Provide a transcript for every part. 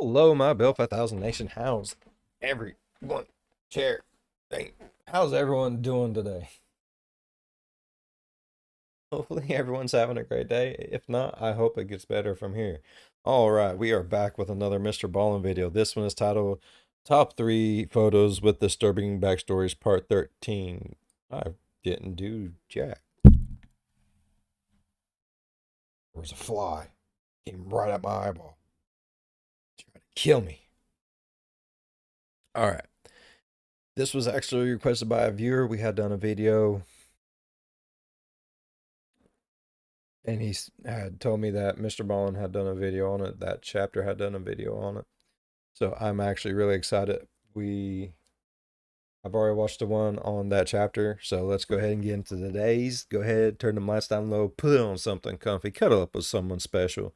Hello, my Bill 5000 Nation. How's everyone? Chair. Hey, how's everyone doing today? Hopefully, everyone's having a great day. If not, I hope it gets better from here. All right, we are back with another MrBallen video. This one is titled Top 3 Photos with Disturbing Backstories Part 13. I didn't do jack. There was a fly. Came right at my eyeball. Trying to kill me. All right. This was actually requested by a viewer. We had done a video, and he had told me that MrBallen had done a video on it. That chapter had done a video on it. So I'm actually really excited. I've already watched the one on that chapter. So let's go ahead and get into today's. Go ahead, turn the lights down low, put on something comfy, cuddle up with someone special.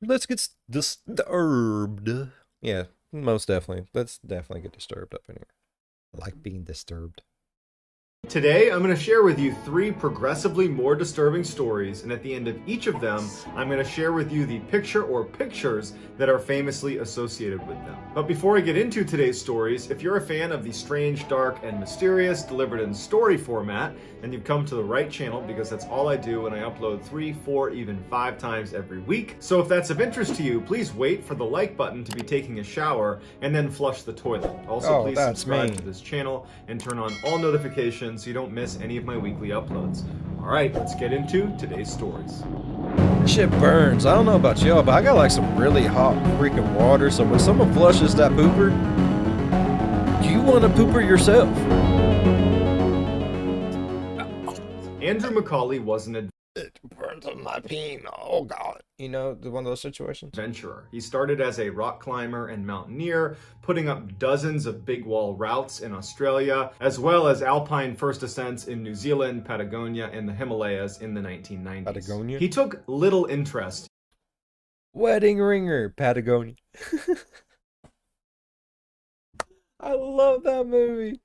Let's get disturbed. Yeah, most definitely. Let's definitely get disturbed up in here. I like being disturbed. Today, I'm going to share with you 3 progressively more disturbing stories, and at the end of each of them, I'm going to share with you the picture or pictures that are famously associated with them. But before I get into today's stories, if you're a fan of the strange, dark, and mysterious delivered in story format, then you've come to the right channel, because that's all I do, and I upload 3, 4, even 5 times every week. So if that's of interest to you, please wait for the like button to be taking a shower, and then flush the toilet. Also, please subscribe to this channel and turn on all notifications so you don't miss any of my weekly uploads. Alright, let's get into today's stories. Shit burns. I don't know about y'all, but I got like some really hot freaking water, so when someone flushes that pooper, you want a pooper yourself. Andrew Macaulay was an It burns on my peen. Oh god. You know, one of those situations. adventurer. He started as a rock climber and mountaineer, putting up dozens of big wall routes in Australia, as well as alpine first ascents in New Zealand, Patagonia, and the Himalayas in the 1990s. Patagonia? He took little interest Wedding ringer, Patagonia. I love that movie.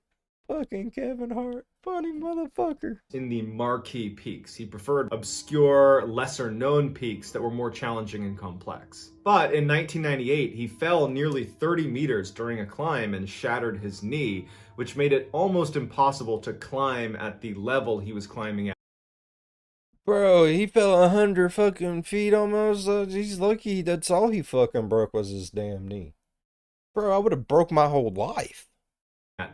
Fucking Kevin Hart. Funny motherfucker. in the marquee peaks. He preferred obscure, lesser-known peaks that were more challenging and complex. But in 1998, he fell nearly 30 meters during a climb and shattered his knee, which made it almost impossible to climb at the level he was climbing at. Bro, he fell 100 fucking feet almost. He's lucky that's all he fucking broke was his damn knee. Bro, I would have broke my whole life.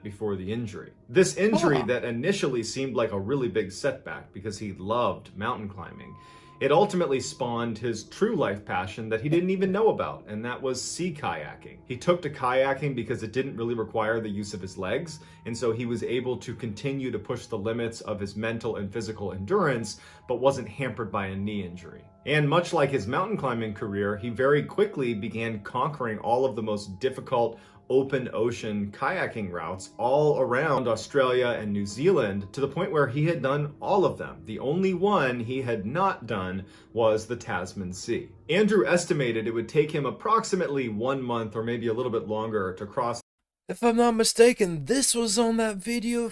Before the injury. This injury that initially seemed like a really big setback because he loved mountain climbing, it ultimately spawned his true life passion that he didn't even know about, and that was sea kayaking. He took to kayaking because it didn't really require the use of his legs, and so he was able to continue to push the limits of his mental and physical endurance, but wasn't hampered by a knee injury. And much like his mountain climbing career, he very quickly began conquering all of the most difficult open ocean kayaking routes all around Australia and New Zealand, to the point where he had done all of them. The only one he had not done was the Tasman Sea. Andrew estimated it would take him approximately 1 month or maybe a little bit longer to cross. If I'm not mistaken, this was on that video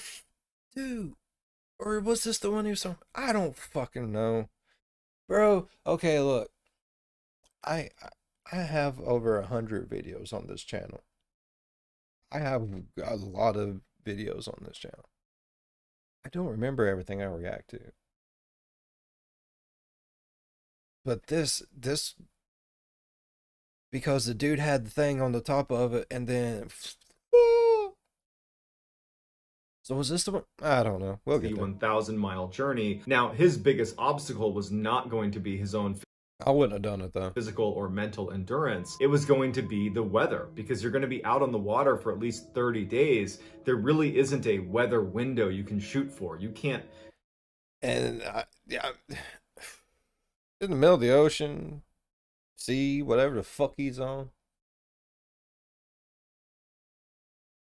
too. Or was this the one he was on? I don't fucking know. Bro, okay, look. I have over 100 videos on this channel. I have a lot of videos on this channel. I don't remember everything I react to. But this, because the dude had the thing on the top of it, and then... So was this the one? I don't know. We'll get the there. 1,000-mile journey. Now, his biggest obstacle was not going to be his own I wouldn't have done it though. physical or mental endurance. It was going to be the weather, because you're going to be out on the water for at least 30 days. There really isn't a weather window you can shoot for. You can't. And yeah, in the middle of the ocean, sea, whatever the fuck he's on.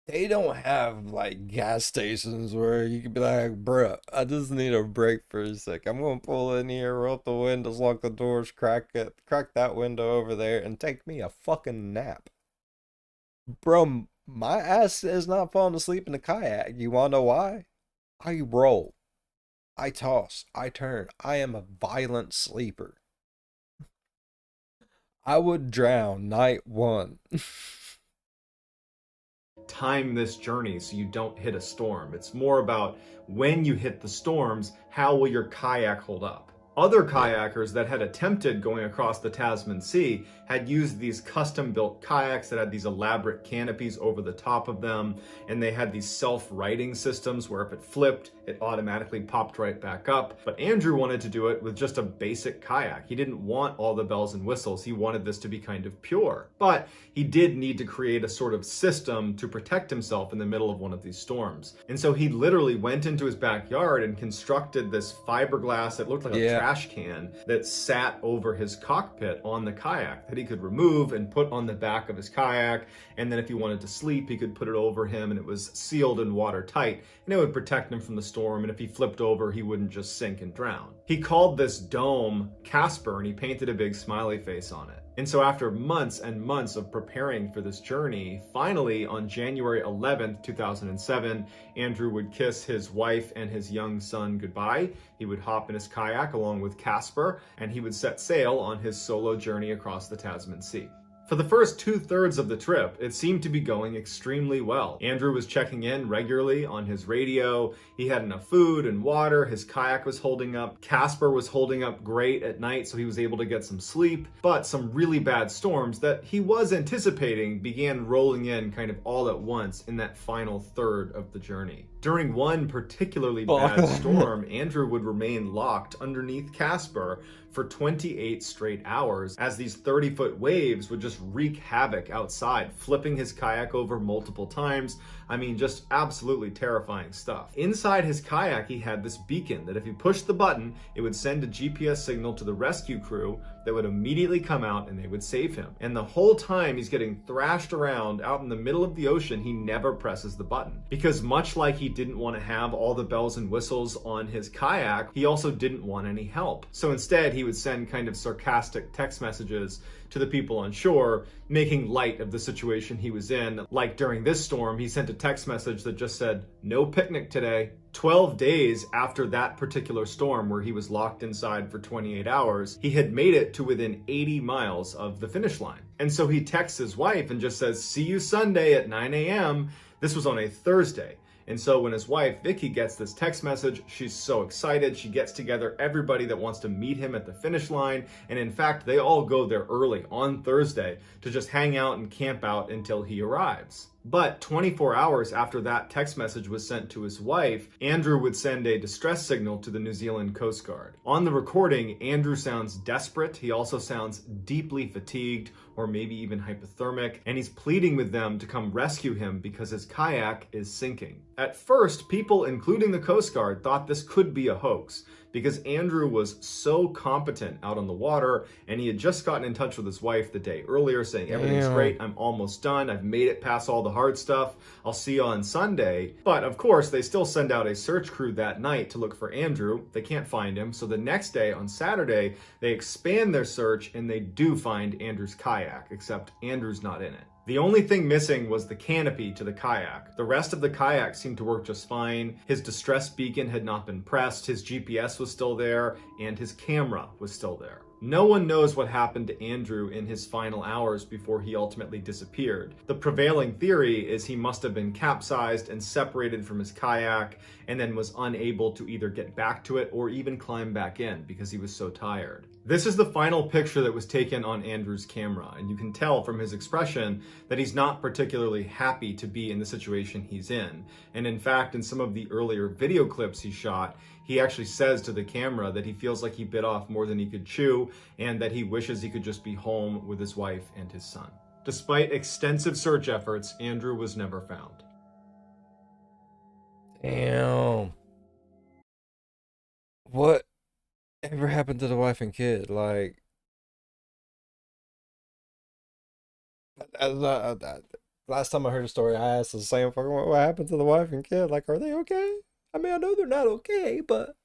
They don't have like gas stations where you can be like, bruh, I just need a break for a sec. I'm gonna pull in here, roll up the windows, lock the doors, crack that window over there, and take me a fucking nap. Bro, my ass is not falling asleep in the kayak. You wanna know why? I roll. I toss. I turn. I am a violent sleeper. I would drown night one. Time this journey so you don't hit a storm. It's more about when you hit the storms, how will your kayak hold up? Other Yeah. kayakers that had attempted going across the Tasman Sea had used these custom built kayaks that had these elaborate canopies over the top of them, and they had these self righting systems where if it flipped, it automatically popped right back up. But Andrew wanted to do it with just a basic kayak. He didn't want all the bells and whistles. He wanted this to be kind of pure. But he did need to create a sort of system to protect himself in the middle of one of these storms. And so he literally went into his backyard and constructed this fiberglass that looked like a Yeah. trash can that sat over his cockpit on the kayak that he could remove and put on the back of his kayak. And then if he wanted to sleep, he could put it over him, and it was sealed and watertight, and it would protect him from the storm. And if he flipped over, he wouldn't just sink and drown. He called this dome Casper, and he painted a big smiley face on it. And so after months and months of preparing for this journey, finally on January 11th, 2007, Andrew would kiss his wife and his young son goodbye. He would hop in his kayak along with Casper, and he would set sail on his solo journey across the Tasman Sea. For the first 2/3 of the trip, it seemed to be going extremely well. Andrew was checking in regularly on his radio. He had enough food and water. His kayak was holding up. Casper was holding up great at night, so he was able to get some sleep. But some really bad storms that he was anticipating began rolling in kind of all at once in that final third of the journey. During one particularly bad storm, Andrew would remain locked underneath Casper for 28 straight hours as these 30-foot waves would just wreak havoc outside, flipping his kayak over multiple times. I mean, just absolutely terrifying stuff. Inside his kayak, he had this beacon that if he pushed the button, it would send a GPS signal to the rescue crew that would immediately come out and they would save him. And the whole time he's getting thrashed around out in the middle of the ocean, he never presses the button. Because much like he didn't want to have all the bells and whistles on his kayak, he also didn't want any help. So instead, he would send kind of sarcastic text messages to the people on shore, making light of the situation he was in. Like during this storm, he sent a text message that just said, "No picnic today." 12 days after that particular storm where he was locked inside for 28 hours, he had made it to within 80 miles of the finish line. And so he texts his wife and just says, "See you Sunday at 9 a.m. This was on a Thursday. And so when his wife, Vicky, gets this text message, she's so excited. She gets together everybody that wants to meet him at the finish line. And in fact, they all go there early on Thursday to just hang out and camp out until he arrives. But 24 hours after that text message was sent to his wife, Andrew would send a distress signal to the New Zealand Coast Guard. On the recording, Andrew sounds desperate. He also sounds deeply fatigued, or maybe even hypothermic, and he's pleading with them to come rescue him because his kayak is sinking. At first, people, including the Coast Guard, thought this could be a hoax because Andrew was so competent out on the water, and he had just gotten in touch with his wife the day earlier saying, "Everything's great, I'm almost done, I've made it past all the hard stuff, I'll see you on Sunday." But of course, they still send out a search crew that night to look for Andrew. They can't find him, so the next day, on Saturday, they expand their search and they do find Andrew's kayak, except Andrew's not in it. The only thing missing was the canopy to the kayak. The rest of the kayak seemed to work just fine. His distress beacon had not been pressed, his GPS was still there, and his camera was still there. No one knows what happened to Andrew in his final hours before he ultimately disappeared. The prevailing theory is he must have been capsized and separated from his kayak and then was unable to either get back to it or even climb back in because he was so tired. This is the final picture that was taken on Andrew's camera, and you can tell from his expression that he's not particularly happy to be in the situation he's in. And in fact, in some of the earlier video clips he shot, he actually says to the camera that he feels like he bit off more than he could chew and that he wishes he could just be home with his wife and his son. Despite extensive search efforts, Andrew was never found. Damn. What ever happened to the wife and kid? Like, last time I heard a story, I asked the same fucking what happened to the wife and kid? Like, are they okay? I mean, I know they're not okay, but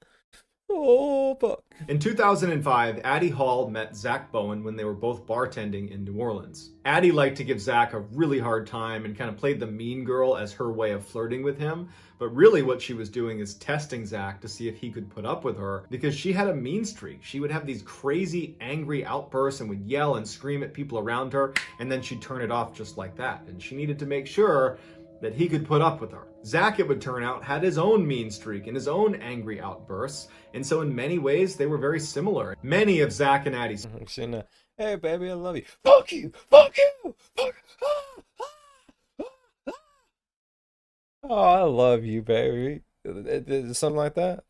Oh fuck. In 2005, Addie Hall met Zach Bowen when they were both bartending in New Orleans. Addie liked to give Zach a really hard time and kind of played the mean girl as her way of flirting with him, but really what she was doing is testing Zach to see if he could put up with her because she had a mean streak. She would have these crazy, angry outbursts and would yell and scream at people around her, and then she'd turn it off just like that. And she needed to make sure that he could put up with her. Zach, it would turn out, had his own mean streak and his own angry outbursts, and so in many ways they were very similar. Many of Zach and Addie's Hey baby, I love you. Fuck you. Fuck you. Fuck. Oh, I love you, baby. Something like that.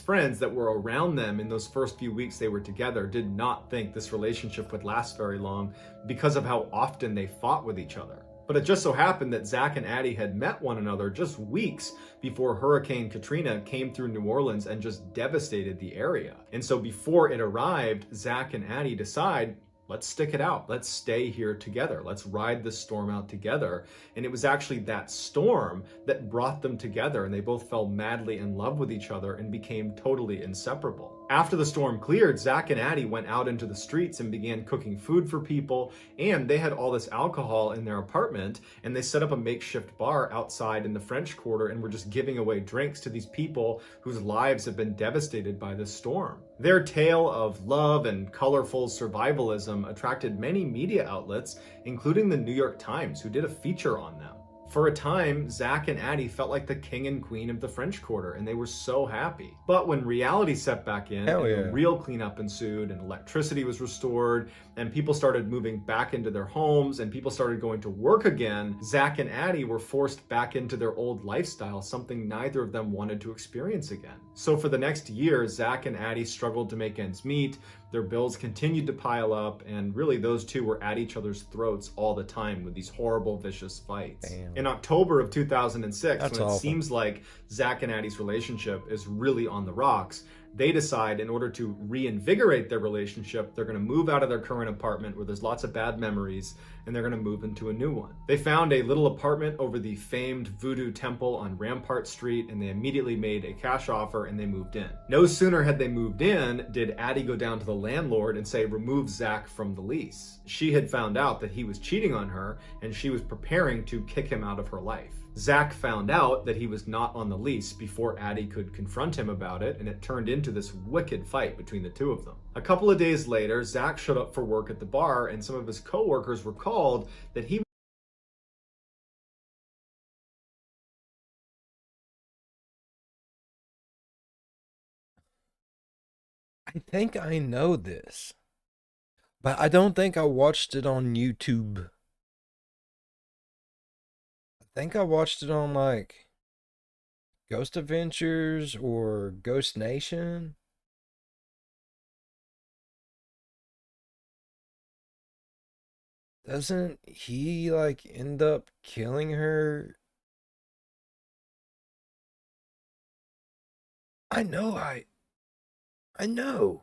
friends that were around them in those first few weeks they were together did not think this relationship would last very long because of how often they fought with each other. But it just so happened that Zach and Addie had met one another just weeks before Hurricane Katrina came through New Orleans and just devastated the area. And so before it arrived, Zach and Addie decide, let's stick it out. Let's stay here together. Let's ride this storm out together. And it was actually that storm that brought them together, and they both fell madly in love with each other and became totally inseparable. After the storm cleared, Zach and Addie went out into the streets and began cooking food for people, and they had all this alcohol in their apartment, and they set up a makeshift bar outside in the French Quarter and were just giving away drinks to these people whose lives have been devastated by this storm. Their tale of love and colorful survivalism attracted many media outlets, including the New York Times, who did a feature on them. For a time, Zach and Addie felt like the king and queen of the French Quarter, and they were so happy. But when reality set back in, and the real cleanup ensued, and electricity was restored, and people started moving back into their homes, and people started going to work again, Zach and Addie were forced back into their old lifestyle, something neither of them wanted to experience again. So for the next year, Zach and Addie struggled to make ends meet. Their bills continued to pile up, and really those two were at each other's throats all the time with these horrible, vicious fights. Damn. In October of 2006, That's when it awful. seems like Zach and Addie's relationship is really on the rocks, they decide in order to reinvigorate their relationship, they're going to move out of their current apartment where there's lots of bad memories, and they're going to move into a new one. They found a little apartment over the famed Voodoo Temple on Rampart Street, and they immediately made a cash offer and they moved in. No sooner had they moved in did Addie go down to the landlord and say, remove Zach from the lease. She had found out that he was cheating on her, and she was preparing to kick him out of her life. Zach found out that he was not on the lease before Addie could confront him about it, and it turned into this wicked fight between the two of them. A couple of days later, Zach showed up for work at the bar, and some of his coworkers recalled that he I think I know this, but I don't think I watched it on YouTube. I think I watched it on like Ghost Adventures or Ghost Nation. Doesn't he like end up killing her? I know I know.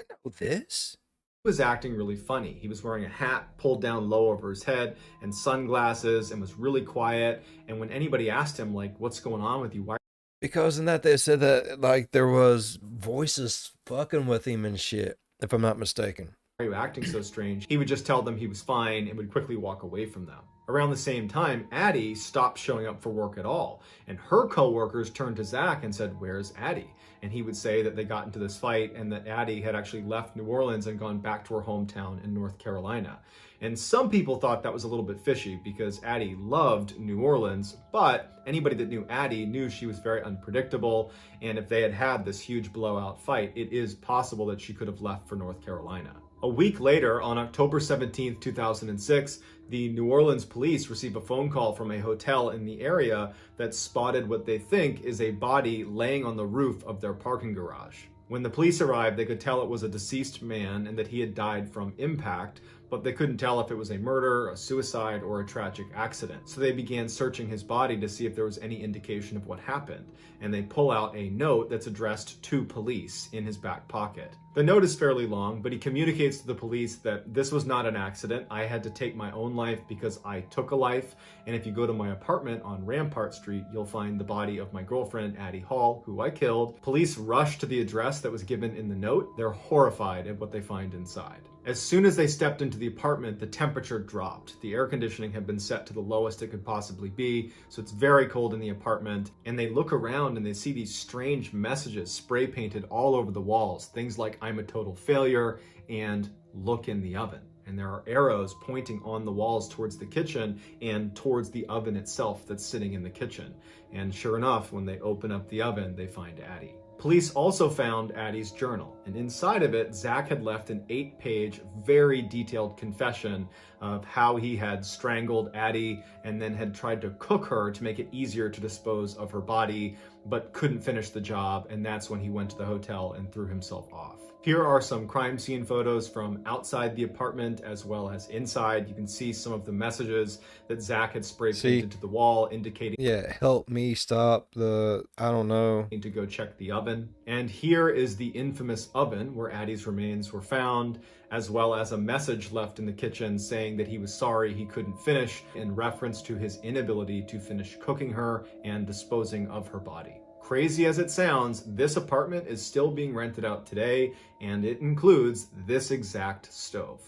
I know this. was acting really funny. He was wearing a hat pulled down low over his head and sunglasses and was really quiet. And when anybody asked him, like, what's going on with you? Why Because in that they said that like there was voices fucking with him and shit, if I'm not mistaken. are you acting so strange? He would just tell them he was fine and would quickly walk away from them. Around the same time, Addie stopped showing up for work at all, and her coworkers turned to Zach and said, where's Addie? And he would say that they got into this fight and that Addie had actually left New Orleans and gone back to her hometown in North Carolina. And some people thought that was a little bit fishy because Addie loved New Orleans, but anybody that knew Addie knew she was very unpredictable, and if they had had this huge blowout fight, it is possible that she could have left for North Carolina. A week later, on October 17th, 2006, the New Orleans police receive a phone call from a hotel in the area that spotted what they think is a body laying on the roof of their parking garage. When the police arrived, they could tell it was a deceased man and that he had died from impact, but they couldn't tell if it was a murder, a suicide, or a tragic accident. So they began searching his body to see if there was any indication of what happened, and they pull out a note that's addressed to police in his back pocket. The note is fairly long, but he communicates to the police that this was not an accident. I had to take my own life because I took a life. And if you go to my apartment on Rampart Street, you'll find the body of my girlfriend, Addie Hall, who I killed. Police rush to the address that was given in the note. They're horrified at what they find inside. As soon as they stepped into the apartment, the temperature dropped. The air conditioning had been set to the lowest it could possibly be, so it's very cold in the apartment. And they look around and they see these strange messages spray painted all over the walls. Things like, "I'm a total failure," and "Look in the oven." And there are arrows pointing on the walls towards the kitchen and towards the oven itself that's sitting in the kitchen. And sure enough, when they open up the oven, they find Addie. Police also found Addie's journal, and inside of it, Zach had left an 8-page, very detailed confession of how he had strangled Addie and then had tried to cook her to make it easier to dispose of her body, but couldn't finish the job, and that's when he went to the hotel and threw himself off. Here are some crime scene photos from outside the apartment as well as inside. You can see some of the messages that Zach had spray painted to the wall indicating, yeah, help me stop the, I don't know, to go check the oven. And here is the infamous oven where Addie's remains were found, as well as a message left in the kitchen saying that he was sorry he couldn't finish, in reference to his inability to finish cooking her and disposing of her body. Crazy as it sounds, this apartment is still being rented out today, and it includes this exact stove.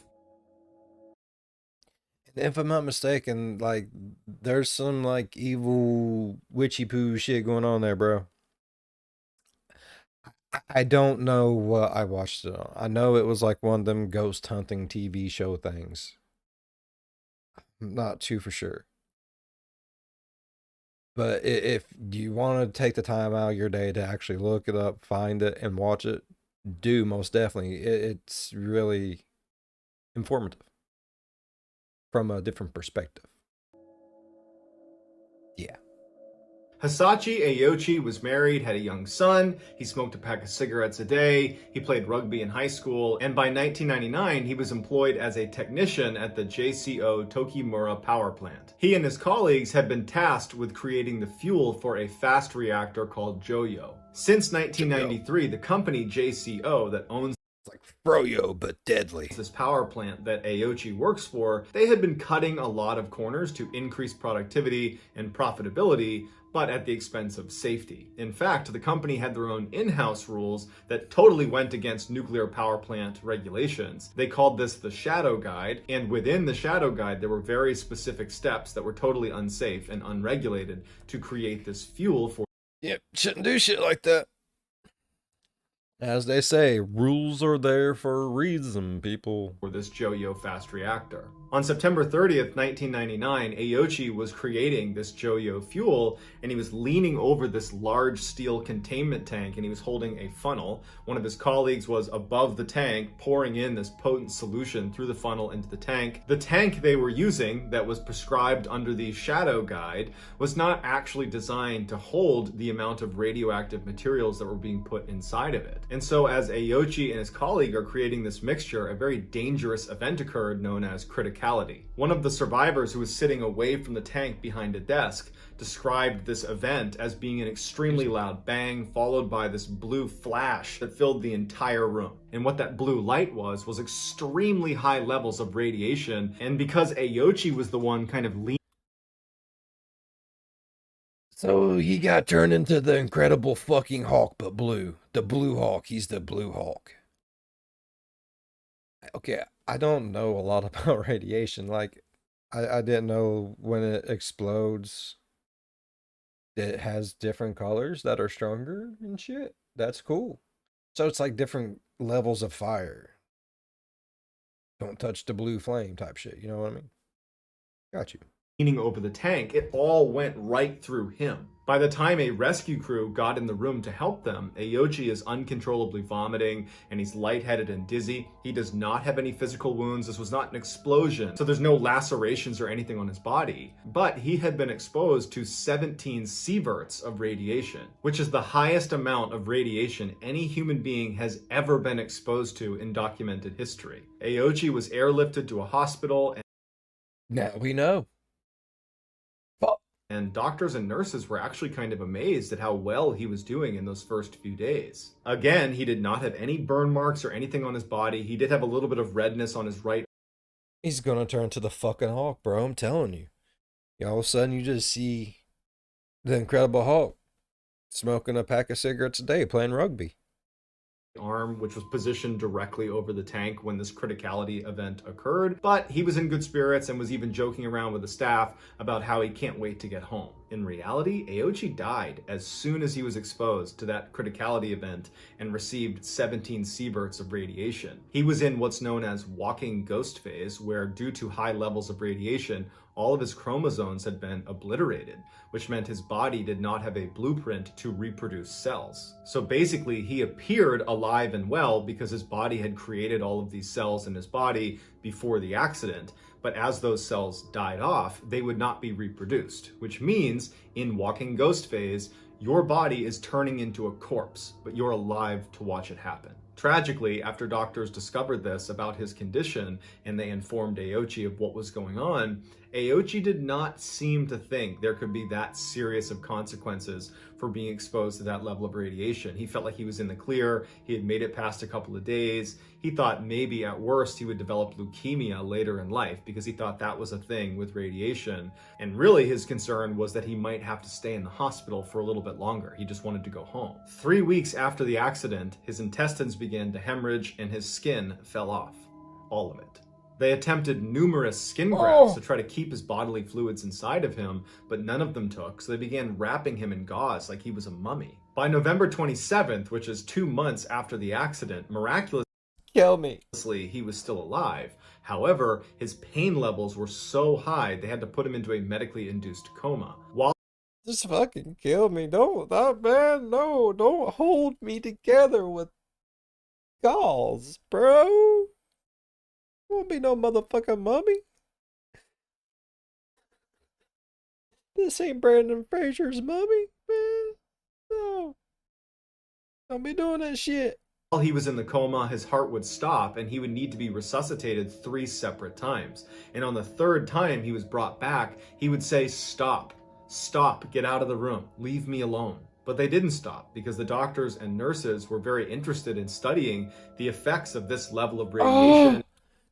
if I'm not mistaken, like, there's some, like, evil witchy poo shit going on there, bro. I don't know what I watched it on. I know it was like one of them ghost hunting TV show things. I'm not too for sure. But if you want to take the time out of your day to actually look it up, find it, and watch it, do most definitely. It's really informative from a different perspective. Yeah. Hisashi Aochi was married, had a young son, he smoked a pack of cigarettes a day, he played rugby in high school, and by 1999 he was employed as a technician at the JCO Tokimura power plant. He and his colleagues had been tasked with creating the fuel for a fast reactor called Joyo. Since 1993, the company JCO that owns like Froyo, but deadly. This power plant that Aochi works for, they had been cutting a lot of corners to increase productivity and profitability, but at the expense of safety. In fact, the company had their own in-house rules that totally went against nuclear power plant regulations. They called this the Shadow Guide, and within the Shadow Guide, there were very specific steps that were totally unsafe and unregulated to create this fuel for. Yep, shouldn't do shit like that. As they say, rules are there for a reason, people. For this Joyo fast reactor. On September 30th, 1999, Aochi was creating this Joyo fuel, and he was leaning over this large steel containment tank, and he was holding a funnel. One of his colleagues was above the tank, pouring in this potent solution through the funnel into the tank. The tank they were using, that was prescribed under the Shadow Guide, was not actually designed to hold the amount of radioactive materials that were being put inside of it. And so as Aochi and his colleague are creating this mixture, a very dangerous event occurred known as criticality. One of the survivors, who was sitting away from the tank behind a desk, described this event as being an extremely loud bang followed by this blue flash that filled the entire room. And what that blue light was extremely high levels of radiation. And because Aochi was the one kind of leaning. So he got turned into the Incredible fucking Hulk, but blue. The Blue Hulk. He's the Blue Hulk. Okay, I don't know a lot about radiation. Like, I didn't know when it explodes, it has different colors that are stronger and shit. That's cool. So it's like different levels of fire. Don't touch the blue flame type shit. You know what I mean? Got you. Leaning over the tank, it all went right through him. By the time a rescue crew got in the room to help them, Aochi is uncontrollably vomiting and he's lightheaded and dizzy. He does not have any physical wounds. This was not an explosion, so there's no lacerations or anything on his body. But he had been exposed to 17 sieverts of radiation, which is the highest amount of radiation any human being has ever been exposed to in documented history. Aochi was airlifted to a hospital and now we know. And doctors and nurses were actually kind of amazed at how well he was doing in those first few days. Again, he did not have any burn marks or anything on his body. He did have a little bit of redness on his right He's gonna turn to the fucking Hulk, bro. I'm telling you. All of a sudden, you just see the Incredible Hulk smoking a pack of cigarettes a day, playing rugby. arm, which was positioned directly over the tank when this criticality event occurred. But he was in good spirits and was even joking around with the staff about how he can't wait to get home. In reality, Aochi died as soon as he was exposed to that criticality event and received 17 sieverts of radiation. He was in what's known as walking ghost phase, where due to high levels of radiation, all of his chromosomes had been obliterated, which meant his body did not have a blueprint to reproduce cells. So basically, he appeared alive and well because his body had created all of these cells in his body before the accident. But as those cells died off, they would not be reproduced, which means in walking ghost phase, your body is turning into a corpse, but you're alive to watch it happen. Tragically, after doctors discovered this about his condition and they informed Aochi of what was going on, Aochi did not seem to think there could be that serious of consequences for being exposed to that level of radiation. He felt like he was in the clear. He had made it past a couple of days. He thought maybe at worst he would develop leukemia later in life because he thought that was a thing with radiation. And really his concern was that he might have to stay in the hospital for a little bit longer. He just wanted to go home. 3 weeks after the accident, his intestines began to hemorrhage and his skin fell off. All of it. They attempted numerous skin grafts to try to keep his bodily fluids inside of him, but none of them took, so they began wrapping him in gauze like he was a mummy. By November 27th, which is 2 months after the accident, miraculously, Kill me. he was still alive. However, his pain levels were so high, they had to put him into a medically induced coma. While Just fucking kill me. Don't, man. No, don't hold me together with gauze, bro. Won't be no motherfucking mummy. This ain't Brandon Fraser's mummy, man. No. Don't be doing that shit. while he was in the coma, his heart would stop and he would need to be resuscitated 3 separate times. And on the 3rd time he was brought back, he would say, "Stop, stop, get out of the room, leave me alone." But they didn't stop because the doctors and nurses were very interested in studying the effects of this level of radiation.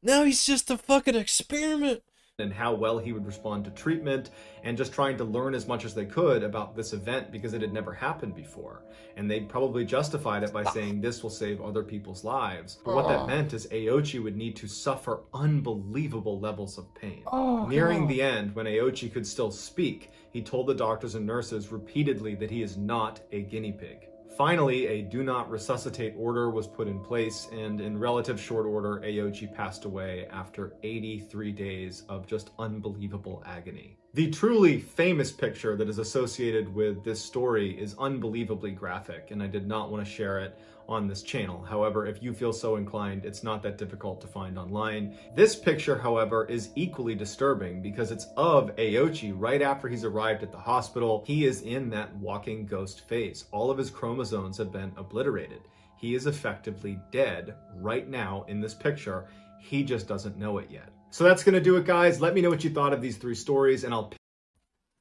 Now he's just a fucking experiment. And how well he would respond to treatment, and just trying to learn as much as they could about this event because it had never happened before. And they probably justified it by saying this will save other people's lives. But what that meant is Aochi would need to suffer unbelievable levels of pain. Nearing the end, when Aochi could still speak, he told the doctors and nurses repeatedly that he is not a guinea pig. Finally, a do not resuscitate order was put in place, and in relative short order, Aochi passed away after 83 days of just unbelievable agony. The truly famous picture that is associated with this story is unbelievably graphic, and I did not want to share it on this channel. However, if you feel so inclined, it's not that difficult to find online. This picture, however, is equally disturbing because it's of Aochi right after he's arrived at the hospital. He is in that walking ghost phase. All of his chromosomes have been obliterated. He is effectively dead right now in this picture. He just doesn't know it yet. So that's gonna do it, guys. Let me know what you thought of these 3 stories, and I'll...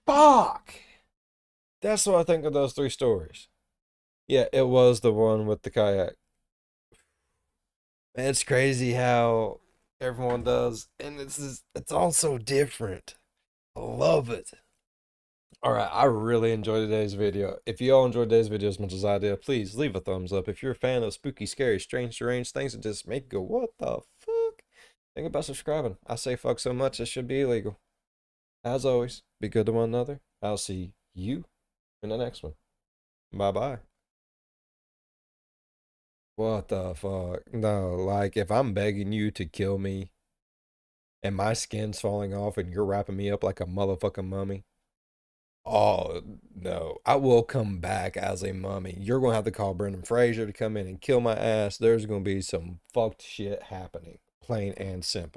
Fuck. That's what I think of those 3 stories. Yeah, it was the one with the kayak. It's crazy how everyone does, and it's all so different. I love it. Alright, I really enjoyed today's video. If you all enjoyed today's video as much as I did, please leave a thumbs up. If you're a fan of spooky, scary, strange, deranged things that just make you go, what the fuck? Think about subscribing. I say fuck so much, it should be illegal. As always, be good to one another. I'll see you in the next one. Bye-bye. What the fuck? No, like, if I'm begging you to kill me and my skin's falling off and you're wrapping me up like a motherfucking mummy, oh, no. I will come back as a mummy. You're going to have to call Brendan Fraser to come in and kill my ass. There's going to be some fucked shit happening. Plain and simple.